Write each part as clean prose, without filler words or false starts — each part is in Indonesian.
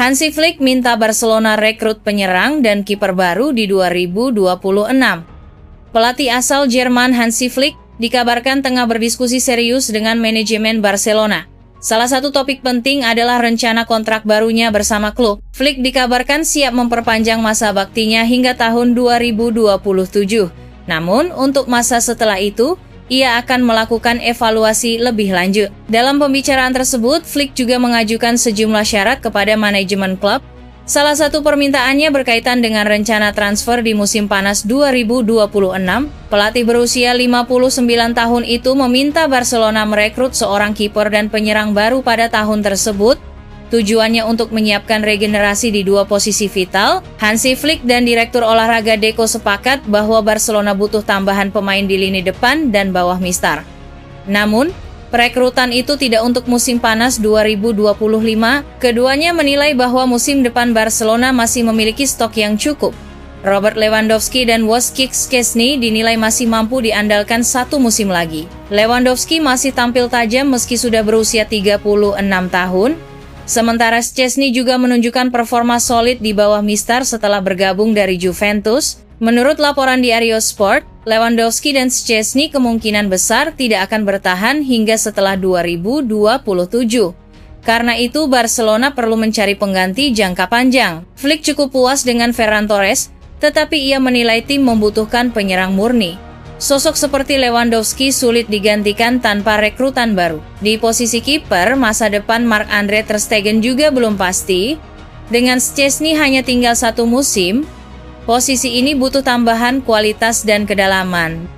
Hansi Flick minta Barcelona rekrut penyerang dan kiper baru di 2026. Pelatih asal Jerman Hansi Flick dikabarkan tengah berdiskusi serius dengan manajemen Barcelona. Salah satu topik penting adalah rencana kontrak barunya bersama klub. Flick dikabarkan siap memperpanjang masa baktinya hingga tahun 2027. Namun, untuk masa setelah itu, ia akan melakukan evaluasi lebih lanjut. Dalam pembicaraan tersebut, Flick juga mengajukan sejumlah syarat kepada manajemen klub. Salah satu permintaannya berkaitan dengan rencana transfer di musim panas 2026. Pelatih berusia 59 tahun itu meminta Barcelona merekrut seorang kiper dan penyerang baru pada tahun tersebut. Tujuannya untuk menyiapkan regenerasi di dua posisi vital. Hansi Flick dan Direktur Olahraga Deco sepakat bahwa Barcelona butuh tambahan pemain di lini depan dan bawah mistar. Namun, perekrutan itu tidak untuk musim panas 2025. Keduanya menilai bahwa musim depan Barcelona masih memiliki stok yang cukup. Robert Lewandowski dan Wojciech Szczesny dinilai masih mampu diandalkan satu musim lagi. Lewandowski masih tampil tajam meski sudah berusia 36 tahun. Sementara Szczesny juga menunjukkan performa solid di bawah mistar setelah bergabung dari Juventus. Menurut laporan Diario Sport, Lewandowski dan Szczesny kemungkinan besar tidak akan bertahan hingga setelah 2027. Karena itu, Barcelona perlu mencari pengganti jangka panjang. Flick cukup puas dengan Ferran Torres, tetapi ia menilai tim membutuhkan penyerang murni. Sosok seperti Lewandowski sulit digantikan tanpa rekrutan baru. Di posisi kiper, masa depan Marc-Andre ter Stegen juga belum pasti. Dengan Szczesny hanya tinggal satu musim, posisi ini butuh tambahan kualitas dan kedalaman.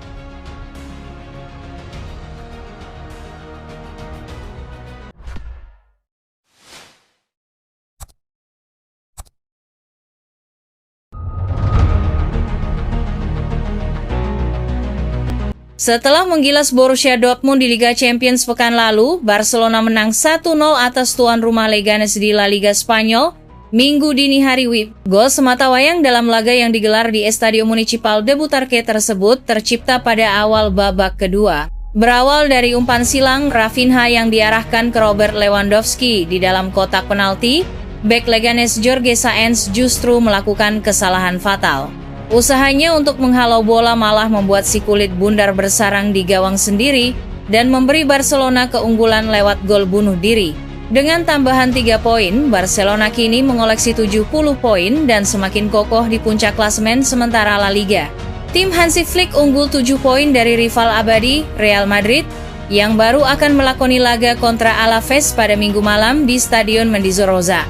Setelah menggilas Borussia Dortmund di Liga Champions pekan lalu, Barcelona menang 1-0 atas tuan rumah Leganes di La Liga Spanyol, Minggu dini hari WIB. Gol sematawayang dalam laga yang digelar di Estadio Municipal de Butarque tersebut tercipta pada awal babak kedua. Berawal dari umpan silang Rafinha yang diarahkan ke Robert Lewandowski di dalam kotak penalti, bek Leganes Jorge Sáenz justru melakukan kesalahan fatal. Usahanya untuk menghalau bola malah membuat si kulit bundar bersarang di gawang sendiri dan memberi Barcelona keunggulan lewat gol bunuh diri. Dengan tambahan 3 poin, Barcelona kini mengoleksi 70 poin dan semakin kokoh di puncak klasemen sementara La Liga. Tim Hansi Flick unggul 7 poin dari rival abadi, Real Madrid, yang baru akan melakoni laga kontra Alaves pada Minggu malam di Stadion Mendizorroza.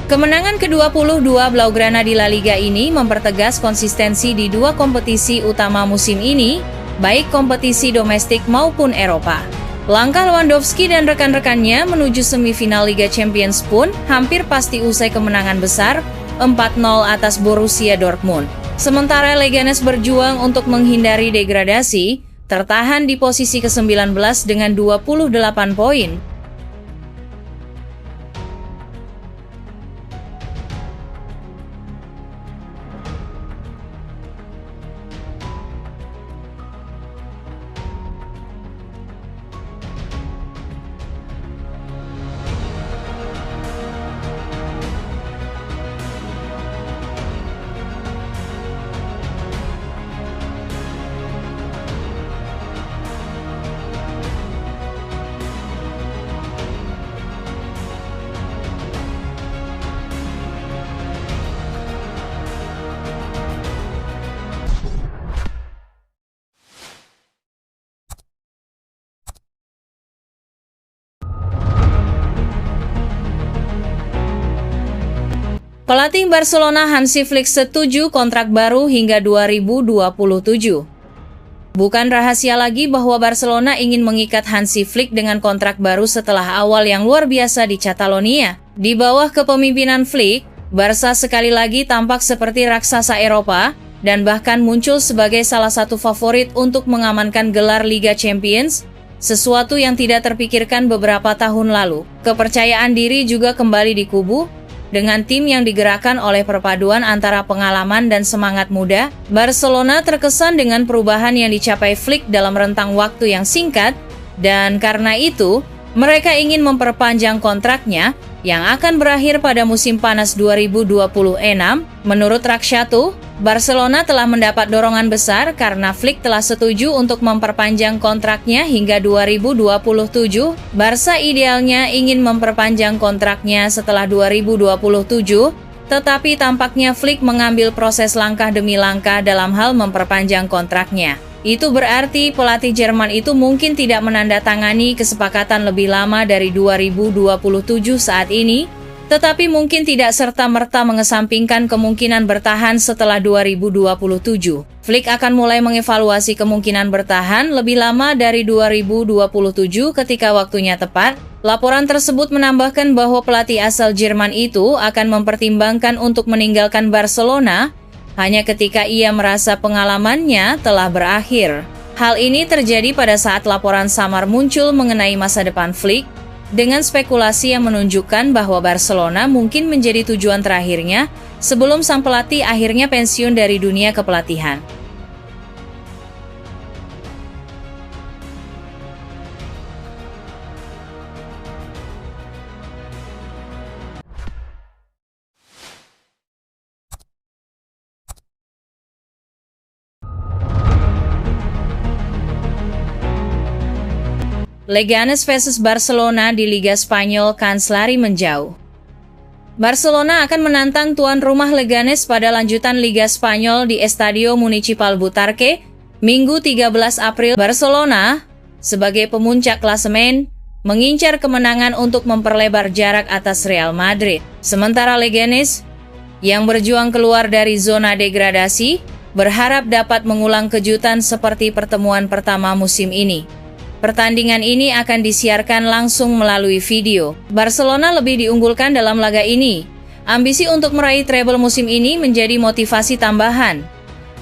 Kemenangan ke-22 Blaugrana di La Liga ini mempertegas konsistensi di dua kompetisi utama musim ini, baik kompetisi domestik maupun Eropa. Langkah Lewandowski dan rekan-rekannya menuju semifinal Liga Champions pun hampir pasti usai kemenangan besar 4-0 atas Borussia Dortmund. Sementara Leganes berjuang untuk menghindari degradasi, tertahan di posisi ke-19 dengan 28 poin. Pelatih Barcelona Hansi Flick setuju kontrak baru hingga 2027. Bukan rahasia lagi bahwa Barcelona ingin mengikat Hansi Flick dengan kontrak baru setelah awal yang luar biasa di Catalonia. Di bawah kepemimpinan Flick, Barca sekali lagi tampak seperti raksasa Eropa dan bahkan muncul sebagai salah satu favorit untuk mengamankan gelar Liga Champions, sesuatu yang tidak terpikirkan beberapa tahun lalu. Kepercayaan diri juga kembali di kubu. Dengan tim yang digerakkan oleh perpaduan antara pengalaman dan semangat muda, Barcelona terkesan dengan perubahan yang dicapai Flick dalam rentang waktu yang singkat, dan karena itu, mereka ingin memperpanjang kontraknya yang akan berakhir pada musim panas 2026. Menurut Rakshatu, Barcelona telah mendapat dorongan besar karena Flick telah setuju untuk memperpanjang kontraknya hingga 2027. Barca idealnya ingin memperpanjang kontraknya setelah 2027, tetapi tampaknya Flick mengambil proses langkah demi langkah dalam hal memperpanjang kontraknya. Itu berarti pelatih Jerman itu mungkin tidak menandatangani kesepakatan lebih lama dari 2027 saat ini, tetapi mungkin tidak serta-merta mengesampingkan kemungkinan bertahan setelah 2027. Flick akan mulai mengevaluasi kemungkinan bertahan lebih lama dari 2027 ketika waktunya tepat. Laporan tersebut menambahkan bahwa pelatih asal Jerman itu akan mempertimbangkan untuk meninggalkan Barcelona hanya ketika ia merasa pengalamannya telah berakhir. Hal ini terjadi pada saat laporan samar muncul mengenai masa depan Flick, dengan spekulasi yang menunjukkan bahwa Barcelona mungkin menjadi tujuan terakhirnya sebelum sang pelatih akhirnya pensiun dari dunia kepelatihan. Leganes vs Barcelona di Liga Spanyol, kans lari menjauh. Barcelona akan menantang tuan rumah Leganes pada lanjutan Liga Spanyol di Estadio Municipal Butarque, Minggu 13 April. Barcelona, sebagai pemuncak klasemen, mengincar kemenangan untuk memperlebar jarak atas Real Madrid. Sementara Leganes, yang berjuang keluar dari zona degradasi, berharap dapat mengulang kejutan seperti pertemuan pertama musim ini. Pertandingan ini akan disiarkan langsung melalui video. Barcelona lebih diunggulkan dalam laga ini. Ambisi untuk meraih treble musim ini menjadi motivasi tambahan.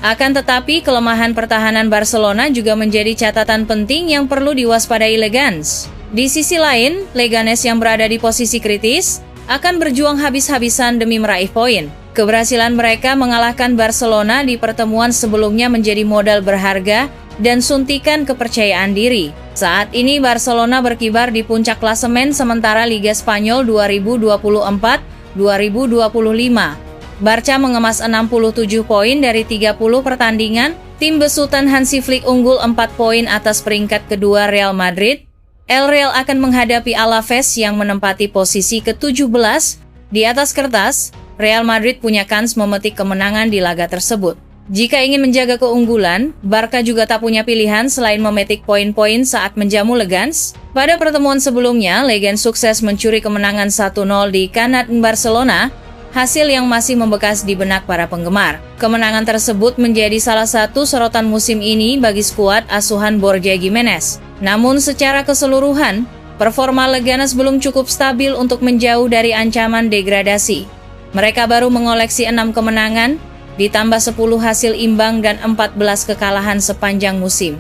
Akan tetapi, kelemahan pertahanan Barcelona juga menjadi catatan penting yang perlu diwaspadai Leganes. Di sisi lain, Leganes yang berada di posisi kritis akan berjuang habis-habisan demi meraih poin. Keberhasilan mereka mengalahkan Barcelona di pertemuan sebelumnya menjadi modal berharga dan suntikan kepercayaan diri. Saat ini Barcelona berkibar di puncak klasemen sementara Liga Spanyol 2024-2025. Barca mengemas 67 poin dari 30 pertandingan. Tim besutan Hansi Flick unggul 4 poin atas peringkat kedua Real Madrid. El Real akan menghadapi Alaves yang menempati posisi ke-17. Di atas kertas, Real Madrid punya kans memetik kemenangan di laga tersebut. Jika ingin menjaga keunggulan, Barca juga tak punya pilihan selain memetik poin-poin saat menjamu Leganes. Pada pertemuan sebelumnya, Leganes sukses mencuri kemenangan 1-0 di kandang Barcelona, hasil yang masih membekas di benak para penggemar. Kemenangan tersebut menjadi salah satu sorotan musim ini bagi skuad asuhan Borja Giménez. Namun secara keseluruhan, performa Leganes belum cukup stabil untuk menjauh dari ancaman degradasi. Mereka baru mengoleksi 6 kemenangan, ditambah 10 hasil imbang dan 14 kekalahan sepanjang musim.